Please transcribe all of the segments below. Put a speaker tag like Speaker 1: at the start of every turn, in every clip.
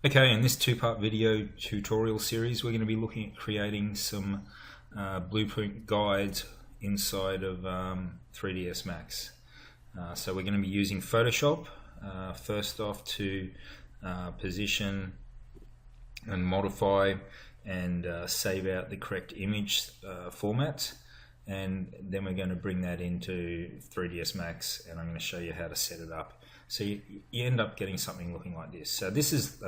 Speaker 1: Okay, in this two-part video tutorial series, we're going to be looking at creating some blueprint guides inside of 3ds Max. So we're going to be using Photoshop first off to position and modify and save out the correct image formats, and then we're going to bring that into 3ds Max, and I'm going to show you how to set it up. So you end up getting something looking like this. So this is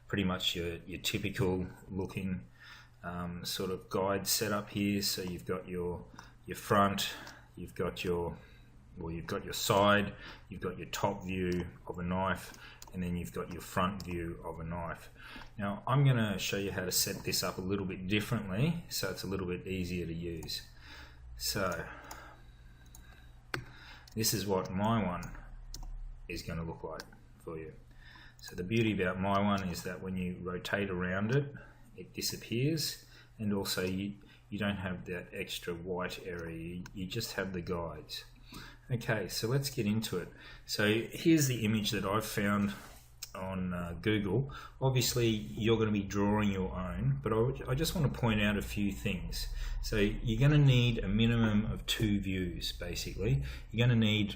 Speaker 1: pretty much your typical looking sort of guide setup here. So you've got your front, you've got your side, you've got your top view of a knife, and then you've got your front view of a knife. Now I'm going to show you how to set this up a little bit differently so it's a little bit easier to use. So this is what my one is going to look like for you. So the beauty about my one is that when you rotate around it, it disappears, and also you don't have that extra white area, you just have the guides. Okay, so let's get into it. So here's the image that I've found on Google. Obviously you're going to be drawing your own, but I just want to point out a few things. So you're going to need a minimum of 2 views basically. You're going to need,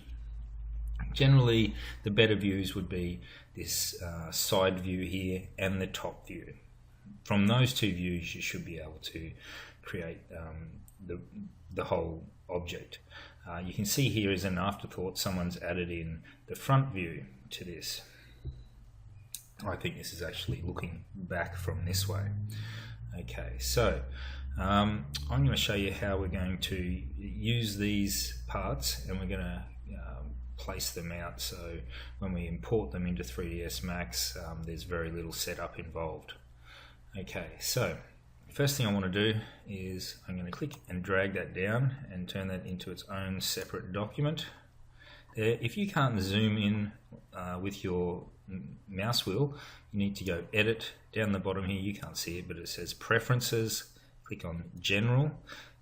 Speaker 1: generally the better views would be this side view here and the top view. From those 2 views you should be able to create the whole object. You can see here as an afterthought someone's added in the front view to this. I think this is actually looking back from this way. Okay, so I'm going to show you how we're going to use these parts, and we're going to place them out, so when we import them into 3ds Max there's very little setup involved. Okay, so first thing I want to do is I'm going to click and drag that down and turn that into its own separate document. If you can't zoom in with your mouse wheel, you need to go edit. Down the bottom here, you can't see it, but it says preferences. Click on general.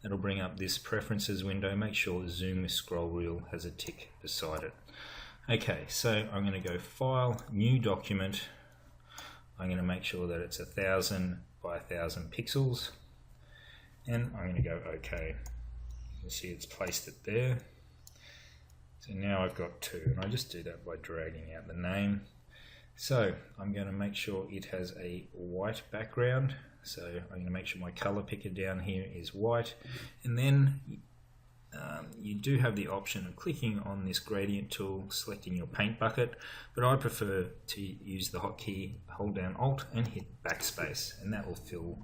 Speaker 1: That'll bring up this preferences window. Make sure the zoom with scroll wheel has a tick beside it. Okay, so I'm going to go file, new document. I'm going to make sure that it's 1000 by 1000 pixels, and I'm going to go OK. You can see it's placed it there. So now I've got 2, and I just do that by dragging out the name. So I'm going to make sure it has a white background. So I'm going to make sure my color picker down here is white, and then you do have the option of clicking on this gradient tool, selecting your paint bucket, but I prefer to use the hotkey, hold down Alt and hit backspace, and that will fill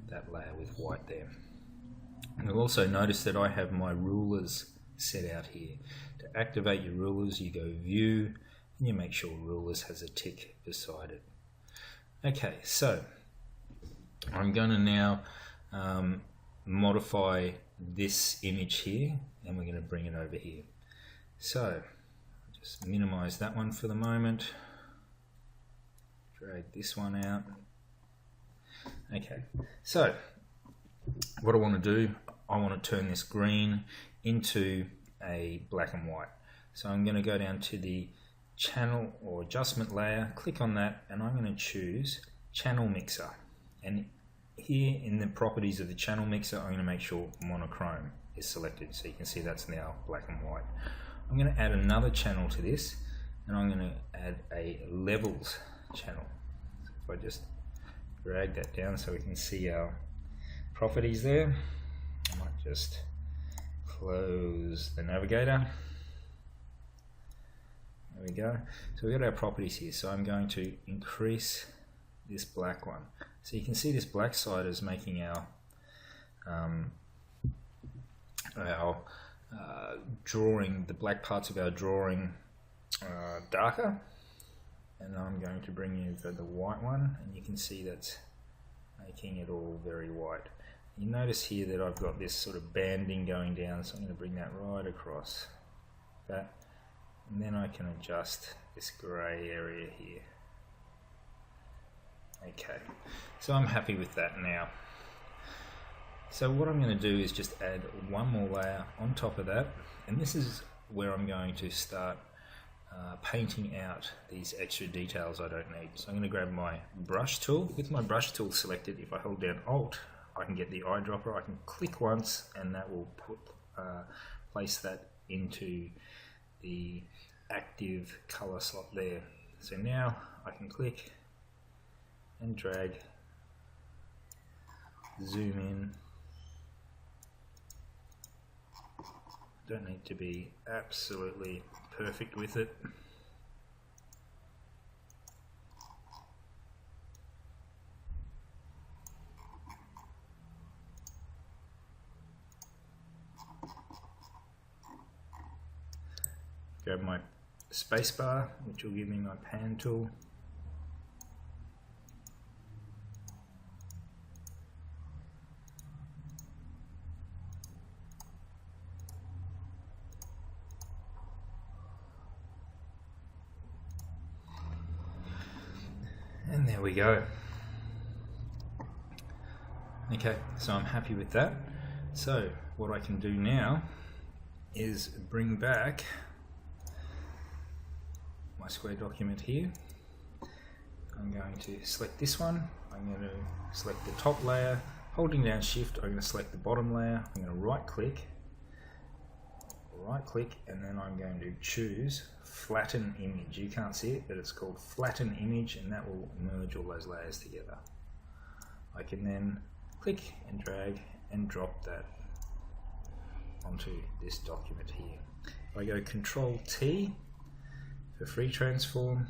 Speaker 1: that layer with white there. And you'll also notice that I have my rulers set out here. To activate your rulers, you go View, and you make sure Rulers has a tick beside it. Okay, so I'm going to now modify this image here, and we're going to bring it over here. So just minimize that one for the moment, drag this one out. Okay, so what I want to do, I want to turn this green into a black and white. So I'm going to go down to the channel or adjustment layer, click on that, and I'm going to choose channel mixer, and here in the properties of the channel mixer I'm going to make sure monochrome is selected, so you can see that's now black and white. I'm going to add another channel to this, and I'm going to add a levels channel. So if I just drag that down so we can see our properties there, I might just close the navigator. There we go. So we've got our properties here, so I'm going to increase this black one. So you can see this black side is making our drawing, the black parts of our drawing darker, and I'm going to bring you the white one, and you can see that's making it all very white. You notice here that I've got this sort of banding going down, so I'm going to bring that right across that, and then I can adjust this grey area here. Okay, so I'm happy with that now. So what I'm going to do is just add one more layer on top of that, and this is where I'm going to start painting out these extra details I don't need. So I'm going to grab my brush tool. With my brush tool selected, if I hold down Alt, I can get the eyedropper. I can click once and that will place that into the active color slot there. So now I can click and drag, zoom in. Don't need to be absolutely perfect with it. Grab my spacebar, which will give me my pan tool. And there we go. Okay, so I'm happy with that. So what I can do now is bring back my square document here. I'm going to select this one. I'm going to select the top layer. Holding down Shift, I'm going to select the bottom layer. I'm going to right click, and then I'm going to choose Flatten Image. You can't see it, but it's called Flatten Image, and that will merge all those layers together. I can then click and drag and drop that onto this document here. If I go Control T for free transform,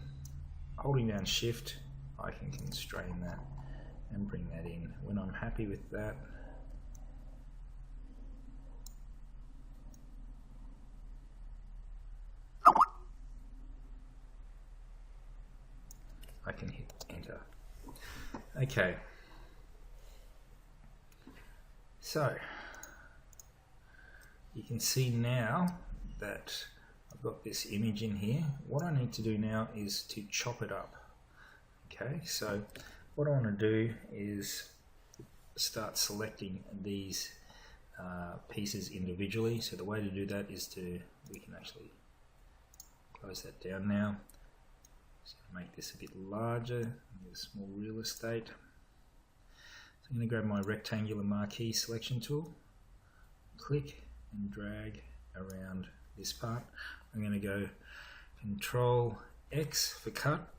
Speaker 1: holding down Shift, I can constrain that and bring that in. When I'm happy with that, I can hit enter. Okay, so you can see now that I've got this image in here. What I need to do now is to chop it up. Okay, so what I want to do is start selecting these pieces individually. So the way to do that is we can actually close that down now. So make this a bit larger, there's more real estate. So I'm going to grab my rectangular marquee selection tool, click and drag around this part. I'm going to go Control X for cut,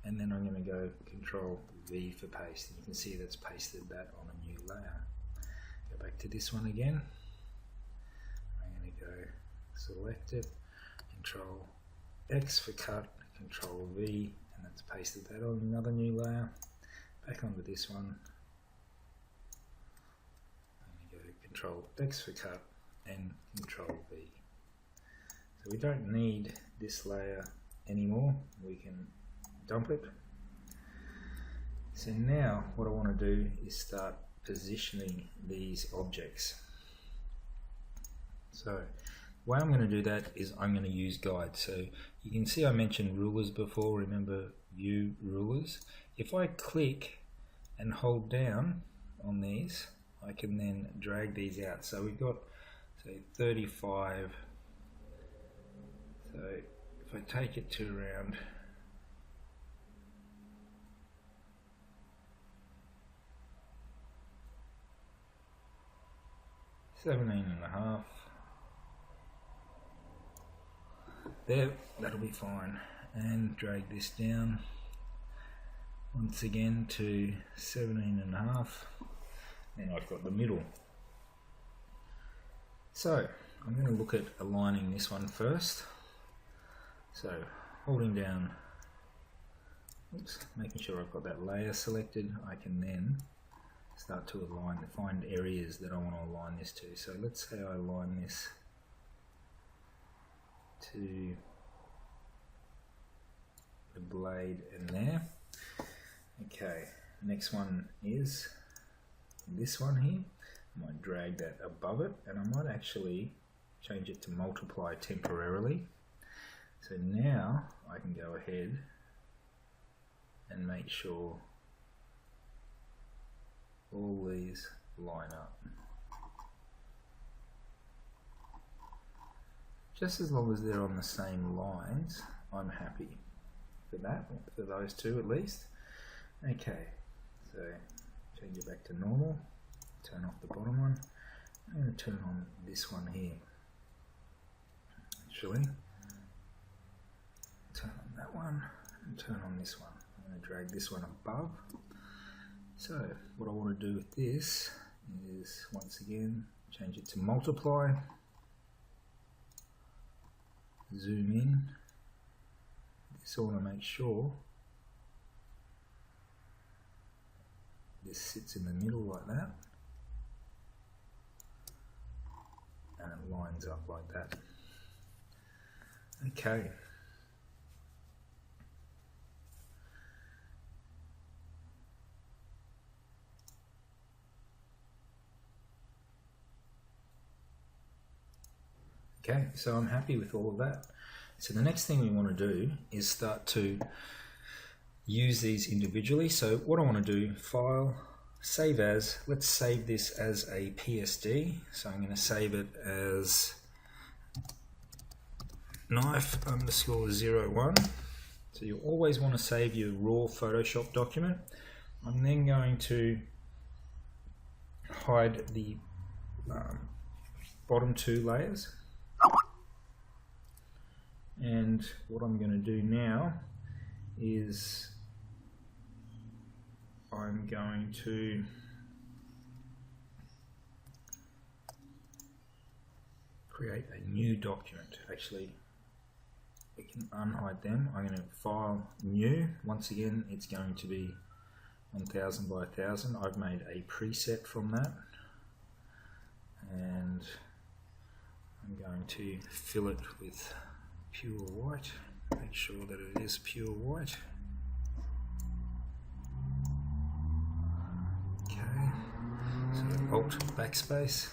Speaker 1: and then I'm going to go Control V for paste. And you can see that's pasted that on a new layer. Go back to this one again. I'm going to go select it, Control X for cut, Control V, and that's pasted that on another new layer. Back onto this one. I'm going to go Control X for cut and Control V. So we don't need this layer anymore. We can dump it. So now what I want to do is start positioning these objects. So the way I'm going to do that is I'm going to use guides. So you can see I mentioned rulers before. Remember, view rulers. If I click and hold down on these, I can then drag these out. So we've got, say, 35. So if I take it to around 17.5. There, that'll be fine. And drag this down once again to 17.5. Then I've got the middle. So I'm going to look at aligning this one first. So holding down, making sure I've got that layer selected, I can then start to align, find areas that I want to align this to. So let's say I align this to the blade in there. Okay, next one is this one here. I might drag that above it, and I might actually change it to multiply temporarily. So now I can go ahead and make sure all these line up. Just as long as they're on the same lines, I'm happy for that, for those two at least. Okay, so change it back to normal, turn off the bottom one, I'm going to turn on this one here. Actually, turn on that one and turn on this one. I'm going to drag this one above. So what I want to do with this is, once again, change it to multiply, zoom in. So I want to make sure this sits in the middle like that, and it lines up like that. Okay. Okay, so I'm happy with all of that. So the next thing we want to do is start to use these individually. So what I want to do, file, save as, let's save this as a PSD. So I'm going to save it as knife_01. So you always want to save your raw Photoshop document. I'm then going to hide the bottom two layers. And what I'm going to do now is I'm going to create a new document. Actually, we can unhide them. I'm going to file new. Once again, it's going to be 1000 by 1000. I've made a preset from that, and I'm going to fill it with pure white. Make sure that it is pure white. Okay, so Alt backspace.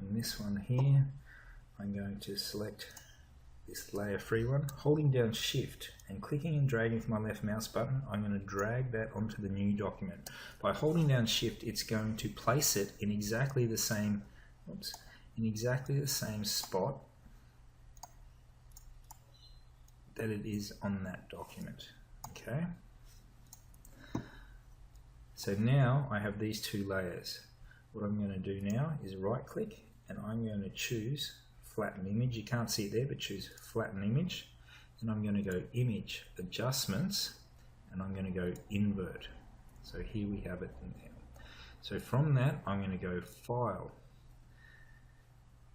Speaker 1: On this one here, I'm going to select this layer free one, holding down Shift and clicking and dragging with my left mouse button. I'm going to drag that onto the new document. By holding down Shift, it's going to place it in exactly the same, spot that it is on that document. Okay. So now I have these two layers. What I'm going to do now is right click and I'm going to choose flatten image. You can't see it there, but choose flatten image. And I'm going to go image adjustments and I'm going to go invert. So here we have it in there. So from that, I'm going to go file,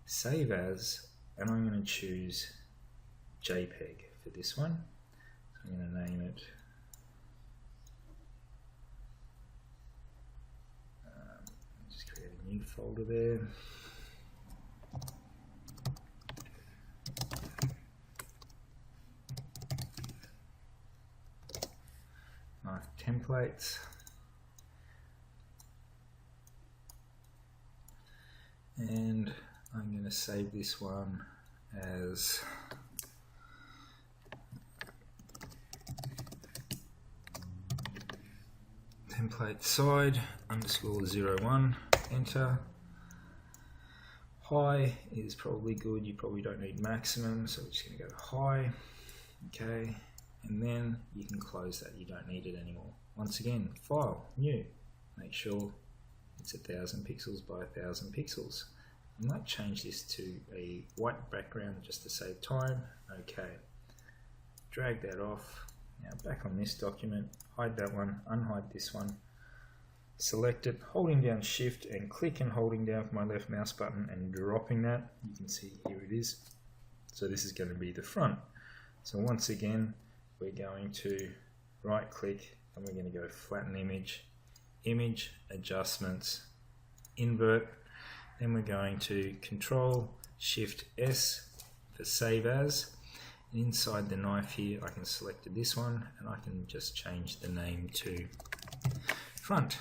Speaker 1: save as, and I'm going to choose JPEG for this one. So I'm going to name it just create a new folder there. Knife templates. And I'm going to save this one as template side _01, enter. High is probably good, you probably don't need maximum, so we're just going to go high. Okay, and then you can close that, you don't need it anymore. Once again, file, new, make sure it's 1000 pixels by 1000 pixels. I might change this to a white background just to save time. Okay, drag that off. Now back on this document, hide that one, unhide this one, select it, holding down Shift and click and holding down with my left mouse button and dropping that. You can see here it is. So this is going to be the front. So once again, we're going to right click and we're going to go flatten image, image adjustments, invert. Then we're going to Control Shift S for save as. And inside the knife here, I can select this one and I can just change the name to front.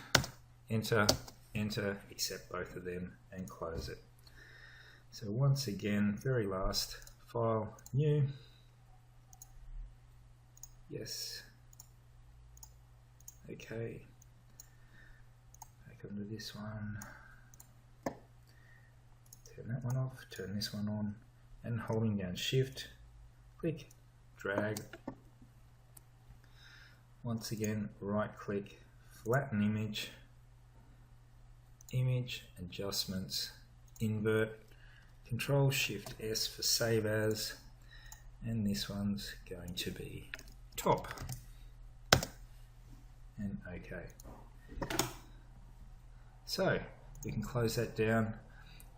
Speaker 1: Enter, enter, accept both of them and close it. So once again, very last, file, new, yes, okay, back onto this one, turn that one off, turn this one on, and holding down Shift, click, drag. Once again, right click, flatten image, image adjustments, invert, Control Shift S for save as, and this one's going to be top, and OK. So we can close that down,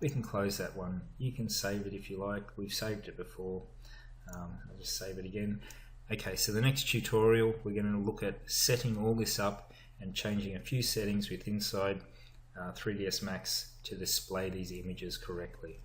Speaker 1: we can close that one, you can save it if you like, we've saved it before, I'll just save it again. Okay, so the next tutorial we're going to look at setting all this up and changing a few settings with inside 3ds Max to display these images correctly.